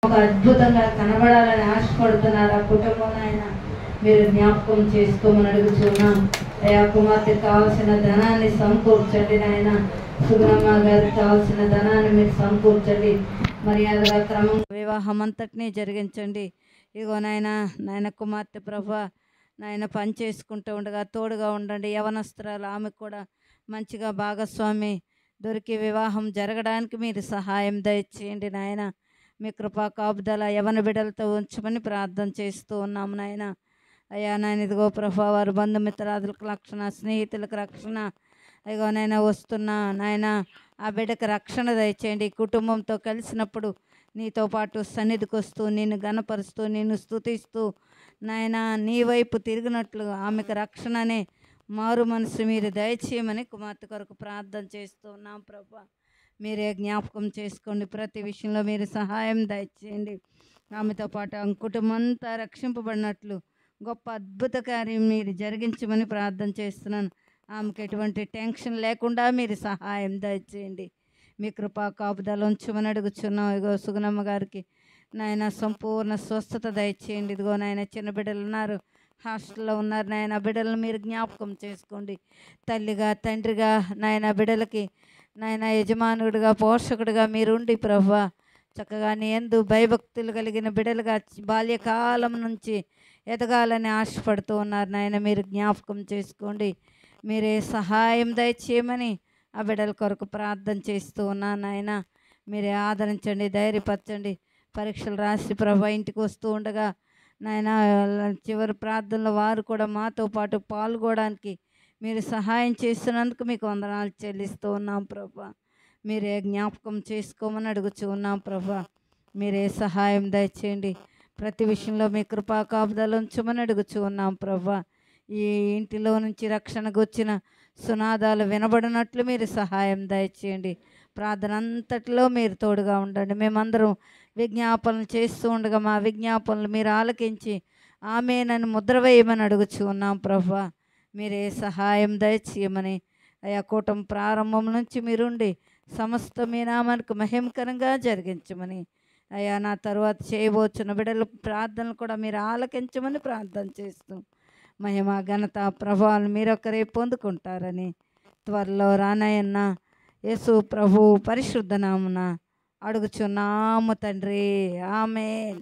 ఒక అద్భుతంగా కనబడాలని ఆశపడుతున్నారు. ఆ కుటుంబం ఆయన మీరు జ్ఞాపకం చేసుకోమని అడుగుతున్నాం. అయ్యా కుమార్తె కావాల్సిన ధనాన్ని సమకూర్చండి నాయన. సుగుణమ్మ గారికి కావాల్సిన ధనాన్ని మీరు సమకూర్చండి. మర్యాదగా క్రమం వివాహం అంతటినీ జరిగించండి. ఇగో నాయన కుమార్తె ప్రభా నాయన పని చేసుకుంటూ ఉండగా తోడుగా ఉండండి. యవనస్త్రాలు ఆమెకు కూడా మంచిగా భాగస్వామి దొరికి వివాహం జరగడానికి మీరు సహాయం దయచేయండి నాయన. మీ కృపా కాపుదల యవన బిడ్డలతో ఉంచమని ప్రార్థన చేస్తూ ఉన్నాము నాయన. అయ్యా నాయన ఇదిగో ప్రభా వారు బంధుమిత్రాదులకు రక్షణ, స్నేహితులకు రక్షణ, ఇదిగో నాయన వస్తున్నా నాయన ఆ బిడ్డకు రక్షణ దయచేయండి. కుటుంబంతో కలిసినప్పుడు నీతో పాటు సన్నిధికి వస్తూ నిన్ను గణపరుస్తూ నిన్ను స్తుతిస్తూ నాయన నీ వైపు తిరిగినట్లు ఆమెకు రక్షణనే మారు మనసు మీరు దయచేయమని కుమార్తె కొరకు ప్రార్థన చేస్తూ ఉన్నాం ప్రభా. మీరే జ్ఞాపకం చేసుకోండి. ప్రతి విషయంలో మీరు సహాయం దయచేయండి. ఆమెతో పాటు ఆమె కుటుంబం అంతా రక్షింపబడినట్లు గొప్ప అద్భుత కార్యం మీరు జరిగించమని ప్రార్థన చేస్తున్నాను. ఆమెకు ఎటువంటి టెన్షన్ లేకుండా మీరు సహాయం దయచేయండి. మీ కృపా కాపుదల ఉంచమని అడుగుచున్నాం. ఇగో సుగుణమ్మ గారికి నాయన సంపూర్ణ స్వస్థత దయచేయండి. ఇదిగో నాయన చిన్న బిడ్డలు ఉన్నారు, హాస్టల్లో ఉన్నారు నాయన. బిడ్డలను మీరు జ్ఞాపకం చేసుకోండి. తల్లిగా తండ్రిగా నాయన బిడ్డలకి నాయన యజమానుడిగా పోషకుడిగా మీరుండి ప్రభా చక్కగా నీ యందు భయభక్తులు కలిగిన బిడ్డలుగా బాల్యకాలం నుంచి ఎదగాలని ఆశపడుతూ ఉన్నారు నాయన. మీరు జ్ఞాపకం చేసుకోండి. మీరే సహాయం దయచేయమని ఆ బిడ్డల కొరకు ప్రార్థన చేస్తూ ఉన్నాను నాయన. మీరే ఆదరించండి, ధైర్యపరచండి. పరీక్షలు రాసి ప్రభా ఇంటికి వస్తూ ఉండగా నాయన చివరి ప్రార్థనలో వారు కూడా మాతో పాటు పాల్గొనడానికి మీరు సహాయం చేస్తున్నందుకు మీకు వందనాలు చెల్లిస్తూ ఉన్నాం ప్రభా. మీరే జ్ఞాపకం చేసుకోమని అడుగుచూ ఉన్నాం ప్రభా. మీరే సహాయం దయచేయండి. ప్రతి విషయంలో మీ కృపా కాపుదల ఉంచమని అడుగుచూ ఉన్నాం ప్రభా. ఈ ఇంటిలో నుంచి రక్షణకు వచ్చిన సునాదాలు వినబడినట్లు మీరు సహాయం దయచేయండి. ప్రార్థన అంతటిలో మీరు తోడుగా ఉండండి. మేమందరం విజ్ఞాపనలు చేస్తూ ఉండగా మా విజ్ఞాపనలు మీరు ఆలకించి ఆమేనని ముద్ర వేయమని అడుగుచూ ఉన్నాం ప్రభా. మీరే సహాయం దయచేయమని అయా కూటమి ప్రారంభం నుంచి మీరుండి సమస్త మీ నామానికి మహిమకరంగా జరిగించమని అయ్యా నా తర్వాత చేయబోచున్న బిడ్డల ప్రార్థనలు కూడా మీరు ఆలకించమని ప్రార్థన చేస్తూ మహిమ ఘనత ప్రభావాలు మీరొక్కరే పొందుకుంటారని త్వరలో రానయన్న యేసు ప్రభు పరిశుద్ధ నామున అడుగుచున్నాము తండ్రి. ఆమేన్.